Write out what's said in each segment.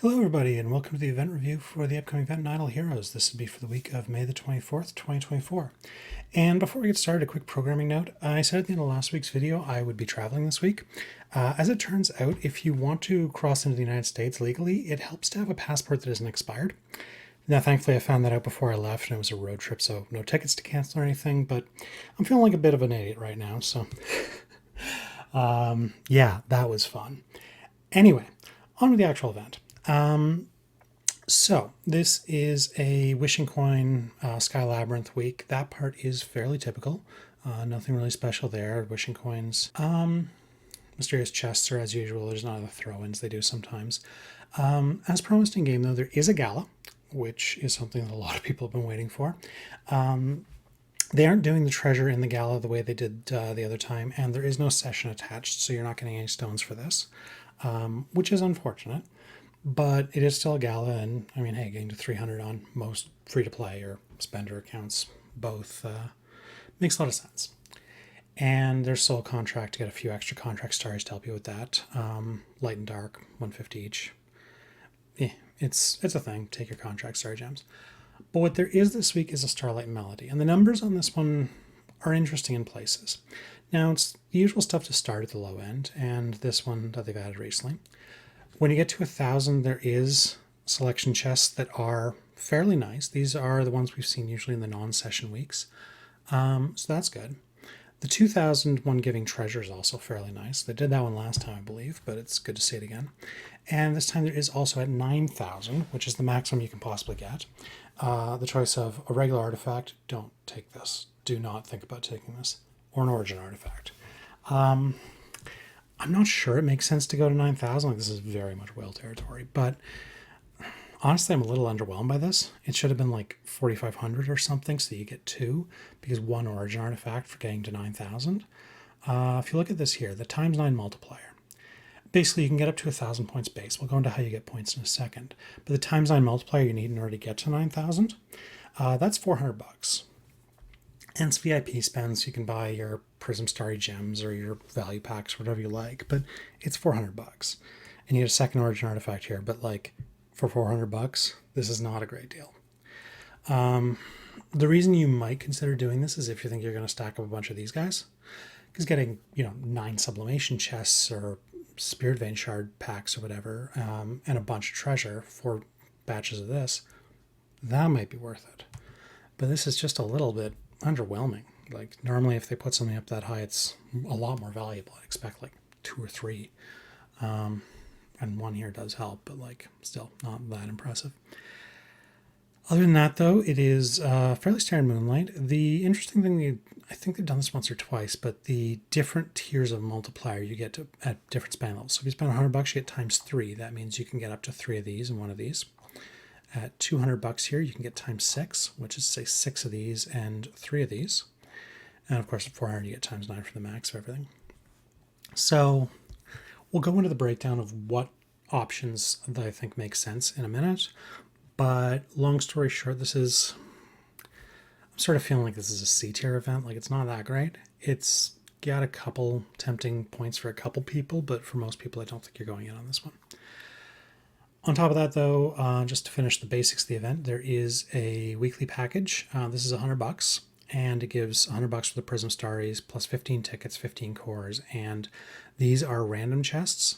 Hello everybody and welcome to the event review for the upcoming event Idle Heroes. This will be for the week of May the 24th, 2024. And before we get started, a quick programming note. I said at the end of last week's video I would be traveling this week. As it turns out, if you want to cross into the United States legally, it helps to have a passport that isn't expired. Now, thankfully, I found that out before I left, and it was a road trip, so no tickets to cancel or anything, but I'm feeling like a bit of an idiot right now, so yeah, that was fun. Anyway, on with the actual event. So this is a Wishing Coin Sky Labyrinth week. That part is fairly typical. Nothing really special there. Wishing Coins. Mysterious chests are as usual. There's not other throw-ins they do sometimes. As promised in game, though, there is a gala, which is something that a lot of people have been waiting for. They aren't doing the treasure in the gala the way they did the other time, and there is no session attached, so you're not getting any stones for this, which is unfortunate. But it is still a gala, and I mean, hey, getting to 300 on most free-to-play or spender accounts both makes a lot of sense. And there's still a contract to get a few extra contract stars to help you with that. Light and dark, 150 each. It's a thing. Take your contract star gems. But what there is this week is a Starlight Melody, and the numbers on this one are interesting in places. Now, it's the usual stuff to start at the low end, and this one that they've added recently. When you get to 1,000, there is selection chests that are fairly nice. These are the ones we've seen usually in the non-session weeks. So that's good. The 2,000 one giving treasure is also fairly nice. They did that one last time, I believe, but it's good to see it again. And this time there is also at 9,000, which is the maximum you can possibly get, the choice of a regular artifact. Don't take this. Do not think about taking this. Or an origin artifact. I'm not sure it makes sense to go to 9,000. Like, this is very much whale territory. But honestly, I'm a little underwhelmed by this. It should have been like 4,500 or something, so you get two, because one origin artifact for getting to 9,000. If you look at this here, the times 9 multiplier. Basically, you can get up to 1,000 points base. We'll go into how you get points in a second. But the times 9 multiplier you need in order to get to 9,000, that's $400. And it's VIP spends. You can buy your Prism Starry Gems or your value packs, whatever you like, but it's $400. And you get a second origin artifact here, but like for $400, this is not a great deal. The reason you might consider doing this is if you think you're going to stack up a bunch of these guys, because getting 9 sublimation chests or Spirit Vein Shard packs or whatever, and a bunch of treasure for batches of this, that might be worth it. But this is just a little bit underwhelming. Like, normally if they put something up that high, it's a lot more valuable. I expect like 2 or 3, and one here does help, but like still not that impressive. Other than that, though, it is fairly standard Moonlight. The interesting thing, I think they've done this once or twice, but the different tiers of multiplier you get at different span levels. So if you spend $100, you get times 3. That means you can get up to 3 of these and 1 of these. At $200 here, you can get times 6, which is, say, 6 of these and 3 of these. And, of course, at 400, you get times 9 for the max of everything. So we'll go into the breakdown of what options that I think make sense in a minute. But long story short, I'm sort of feeling like this is a C-tier event. Like, it's not that great. It's got a couple tempting points for a couple people, but for most people, I don't think you're going in on this one. On top of that, though, just to finish the basics of the event, there is a weekly package. This is $100, and it gives $100 for the Prism Starries, plus 15 tickets, 15 cores, and these are random chests.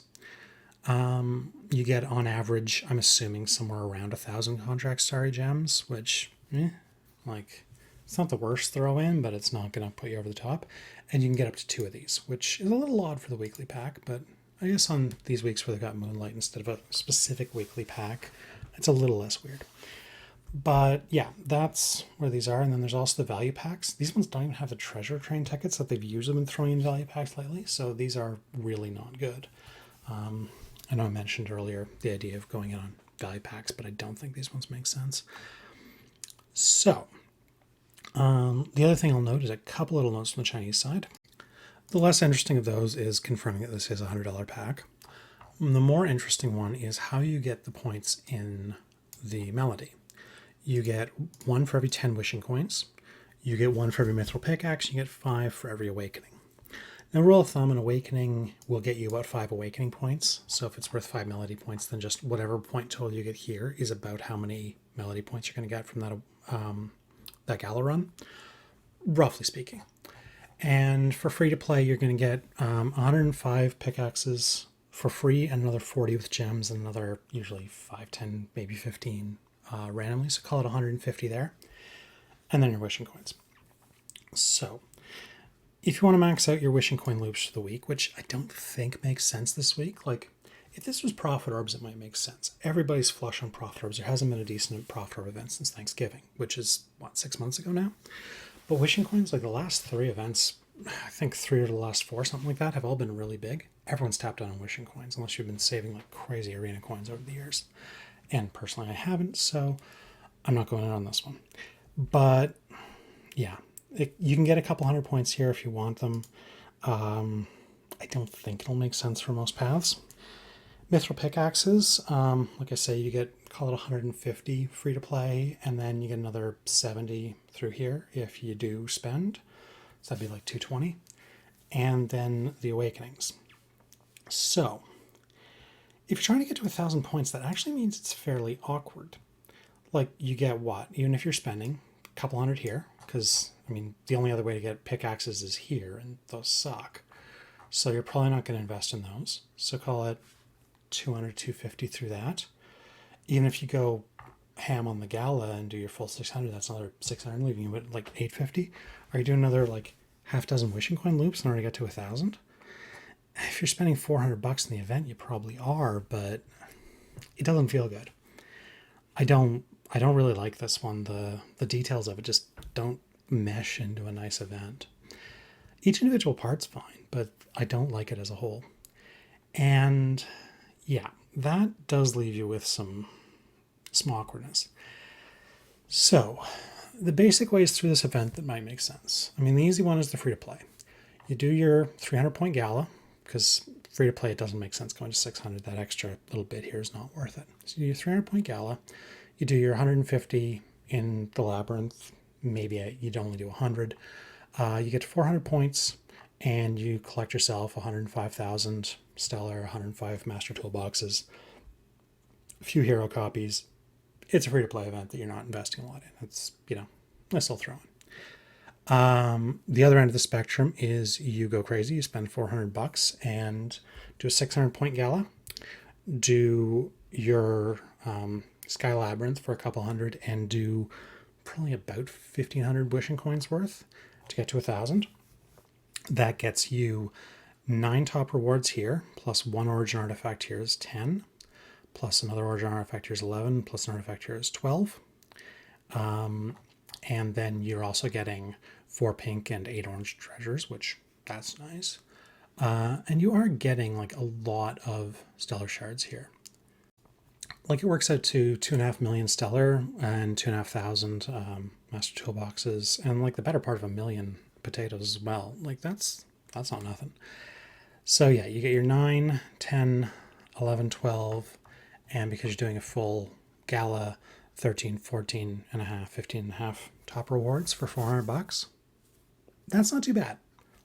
You get, on average, I'm assuming, somewhere around 1,000 contract Starry Gems, which, it's not the worst throw-in, but it's not going to put you over the top. And you can get up to 2 of these, which is a little odd for the weekly pack, but I guess on these weeks where they've got Moonlight instead of a specific weekly pack, it's a little less weird. But yeah, that's where these are. And then there's also the value packs. These ones don't even have the treasure train tickets that they've usually been throwing in value packs lately. So these are really not good. I know I mentioned earlier the idea of going in on value packs, but I don't think these ones make sense. So the other thing I'll note is a couple little notes from the Chinese side. The less interesting of those is confirming that this is a $100 pack. The more interesting one is how you get the points in the Melody. You get 1 for every 10 Wishing Coins. You get 1 for every Mithril Pickaxe. You get 5 for every Awakening. Now, rule of thumb, an awakening will get you about 5 awakening points. So if it's worth 5 melody points, then just whatever point total you get here is about how many melody points you're going to get from that gala run, roughly speaking. And for free to play, you're going to get 105 pickaxes for free and another 40 with gems and another usually 5, 10, maybe 15 randomly. So call it 150 there. And then your wishing coins. So if you want to max out your wishing coin loops for the week, which I don't think makes sense this week, like if this was profit orbs, it might make sense. Everybody's flush on profit orbs. There hasn't been a decent profit orb event since Thanksgiving, which is, 6 months ago now? But wishing coins, like the last 3 events, I think 3 or the last 4, something like that, have all been really big. Everyone's tapped out on wishing coins, unless you've been saving like crazy arena coins over the years. And personally, I haven't, so I'm not going in on this one. But yeah, you can get a couple 100 points here if you want them. I don't think it'll make sense for most paths. Mithril pickaxes, like I say, you get, call it 150 free to play, and then you get another 70 through here if you do spend. So that'd be like 220. And then the awakenings. So if you're trying to get to 1,000 points, that actually means it's fairly awkward. Like you get what? Even if you're spending a couple 100 here, because I mean, the only other way to get pickaxes is here, and those suck. So you're probably not going to invest in those. So call it 200, 250 through that. Even if you go ham on the gala and do your full 600, that's another 600, leaving you at like 850. Are you doing another like half dozen wishing coin loops in order to get to 1,000? If you're spending $400 in the event, you probably are, but it doesn't feel good. I don't really like this one. The details of it just don't mesh into a nice event. Each individual part's fine, but I don't like it as a whole. And yeah, that does leave you with some awkwardness. So the basic ways through this event that might make sense. I mean, the easy one is the free to play. You do your 300 point gala, because free to play, it doesn't make sense going to 600. That extra little bit here is not worth it. So you do your 300 point gala, you do your 150 in the labyrinth, maybe you'd only do 100. You get to 400 points and you collect yourself 105,000 stellar, 105 master toolboxes, a few hero copies. It's a free to play event that you're not investing a lot in. It's, nice little throw in. The other end of the spectrum is you go crazy. You spend $400 and do a 600 point gala, do your Sky Labyrinth for a couple hundred, and do probably about 1,500 wishing coins worth to get to 1,000. That gets you 9 top rewards here, plus 1 origin artifact here is 10, plus another origin artifact here is 11, plus an artifact here is 12. And then you're also getting 4 pink and 8 orange treasures, which that's nice. And you are getting like a lot of stellar shards here. Like it works out to 2.5 million stellar and 2,500 master toolboxes, and like the better part of 1 million potatoes as well. Like that's not nothing. So yeah, you get your 9, 10, 11, 12, and because you're doing a full gala, 13, 14 and a half, 15 and a half top rewards for $400. That's not too bad.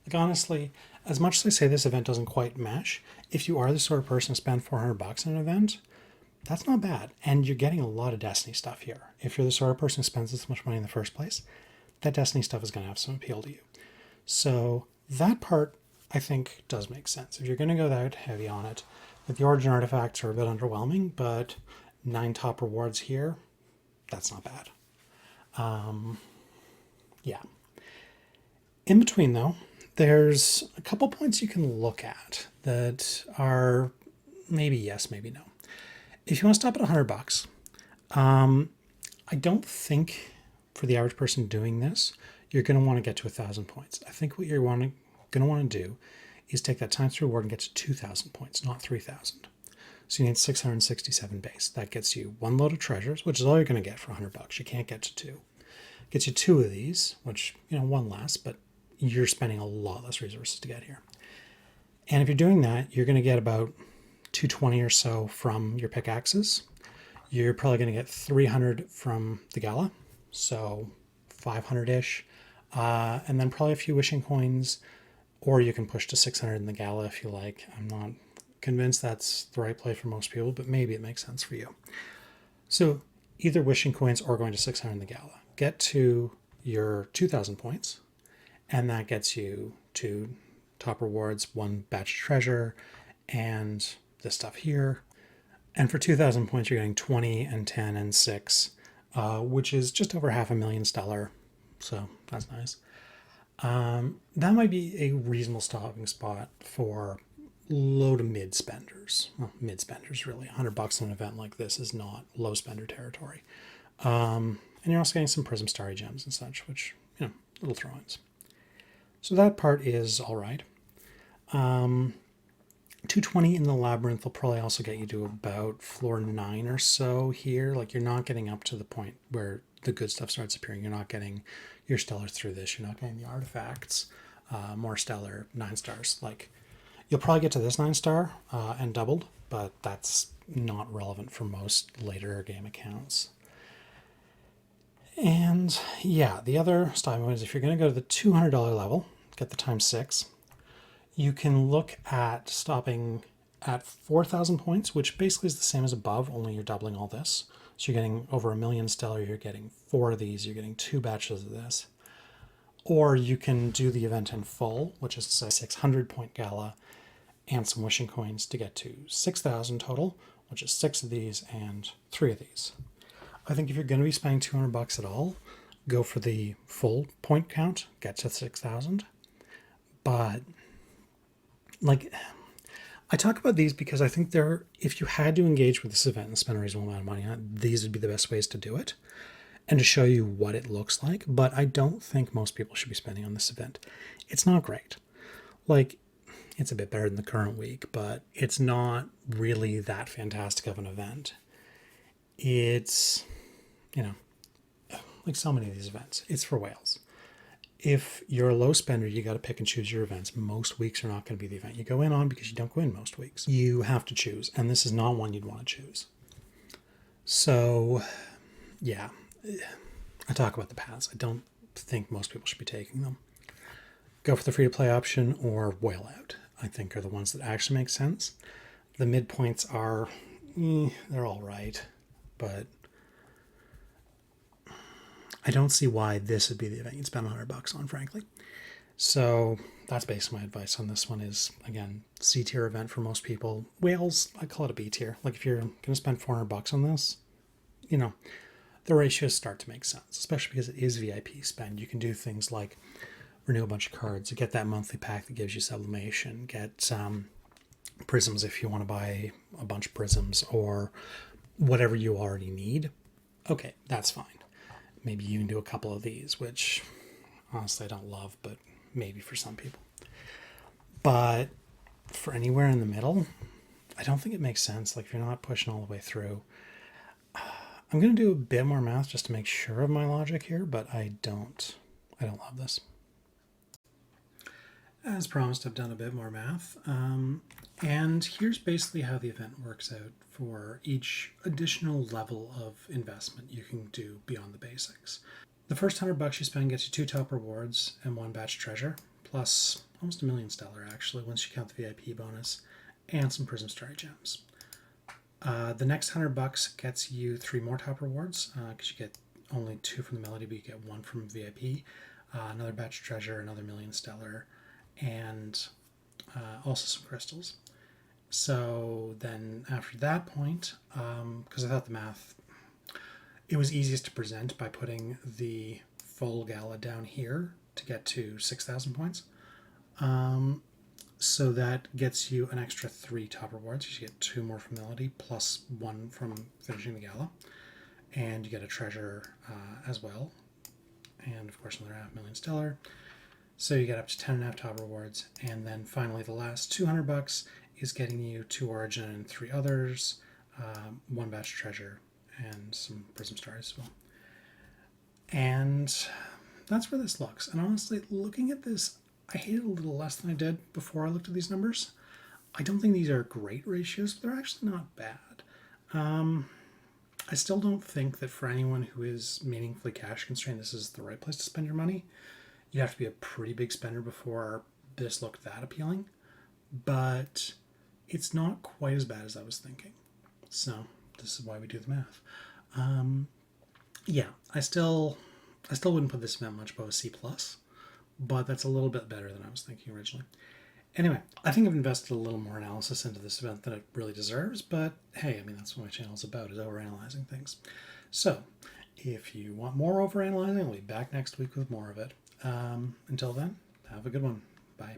Like honestly, as much as I say this event doesn't quite mesh, if you are the sort of person to spend $400 in an event, that's not bad. And you're getting a lot of Destiny stuff here. If you're the sort of person who spends this much money in the first place, that Destiny stuff is going to have some appeal to you. So that part, I think, does make sense. If you're going to go that heavy on it, the origin artifacts are a bit underwhelming, but 9 top rewards here, that's not bad. Yeah. In between, though, there's a couple points you can look at that are maybe yes, maybe no. If you want to stop at $100, I don't think for the average person doing this, you're going to want to get to 1,000 points. I think what you're going to want to do is take that times 3 reward and get to 2,000 points, not 3,000. So you need 667 base. That gets you 1 load of treasures, which is all you're going to get for $100. You can't get to 2. Gets you 2 of these, which, 1 less, but you're spending a lot less resources to get here. And if you're doing that, you're going to get about 220 or so from your pickaxes. You're probably going to get 300 from the gala, so 500-ish. And then probably a few wishing coins, Or you can push to 600 in the Gala if you like. I'm not convinced that's the right play for most people, but maybe it makes sense for you. So either wishing coins or going to 600 in the Gala. Get to your 2,000 points, and that gets you to top rewards, one batch treasure, and this stuff here. And for 2,000 points, you're getting 20 and 10 and 6, which is just over $500,000 stellar. So that's nice. That might be a reasonable stopping spot for low to mid spenders. Well, mid spenders, really. $100 on an event like this is not low spender territory. And you're also getting some Prism Starry gems and such, which, little throw-ins. So that part is all right. 220 in the Labyrinth will probably also get you to about floor 9 or so here. Like, you're not getting up to the point where the good stuff starts appearing. You're not getting your stellar through this. You're not getting the artifacts, more stellar 9 stars. Like, you'll probably get to this 9-star and doubled, but that's not relevant for most later game accounts. And yeah, the other stopping point is if you're going to go to the $200 level, get the times 6, you can look at stopping at 4,000 points, which basically is the same as above, only you're doubling all this. So you're getting over 1,000,000 stellar, you're getting 4 of these, you're getting 2 batches of this. Or you can do the event in full, which is a 600 point Gala, and some wishing coins to get to 6,000 total, which is 6 of these and 3 of these. I think if you're going to be spending $200 at all, go for the full point count, get to 6,000. But like, I talk about these because I think if you had to engage with this event and spend a reasonable amount of money on it, these would be the best ways to do it and to show you what it looks like. But I don't think most people should be spending on this event. It's not great. Like, it's a bit better than the current week, but it's not really that fantastic of an event. It's, like so many of these events, it's for whales. If you're a low spender, you got to pick and choose your events. Most weeks are not going to be the event you go in on because you don't go in most weeks. You have to choose, and this is not one you'd want to choose. So, yeah, I talk about the paths. I don't think most people should be taking them. Go for the free-to-play option or whale out, I think, are the ones that actually make sense. The midpoints are, they're all right, but I don't see why this would be the event you'd spend $100 on, frankly. So that's basically my advice on this one is, again, C tier event for most people. Whales, I call it a B tier. Like, if you're going to spend $400 on this, the ratios start to make sense, especially because it is VIP spend. You can do things like renew a bunch of cards, get that monthly pack that gives you sublimation, get prisms if you want to buy a bunch of prisms or whatever you already need. Okay, that's fine. Maybe you can do a couple of these, which honestly I don't love, but maybe for some people. But for anywhere in the middle, I don't think it makes sense. Like, if you're not pushing all the way through, I'm going to do a bit more math just to make sure of my logic here, but I don't love this. As promised, I've done a bit more math. And here's basically how the event works out for each additional level of investment you can do beyond the basics. The first $100 you spend gets you 2 top rewards and 1 batch treasure, plus almost 1,000,000 stellar actually, once you count the VIP bonus, and some Prism Starry gems. The next $100 gets you 3 more top rewards, because you get only 2 from the Melody, but you get 1 from VIP, another batch treasure, another 1,000,000 stellar, and also some crystals. So then after that point, because I thought the math, it was easiest to present by putting the full Gala down here to get to 6,000 points. So that gets you an extra 3 top rewards. You get 2 more from Melody plus 1 from finishing the Gala. And you get a treasure as well. And of course another 500,000 stellar. So you get up to 10.5 top rewards. And then finally the last $200 is getting you 2 Origin and 3 others, 1 batch treasure, and some Prism Stars as well. And that's where this looks. And honestly, looking at this, I hate it a little less than I did before I looked at these numbers. I don't think these are great ratios, but they're actually not bad. I still don't think that for anyone who is meaningfully cash constrained, this is the right place to spend your money. You have to be a pretty big spender before this looked that appealing, but it's not quite as bad as I was thinking. So this is why we do the math. Yeah, I still wouldn't put this event much above a C plus, but that's a little bit better than I was thinking originally. Anyway, I think I've invested a little more analysis into this event than it really deserves, but hey, I mean, that's what my channel's about, is overanalyzing things. So, if you want more overanalyzing, I'll be back next week with more of it. Until then, have a good one. Bye.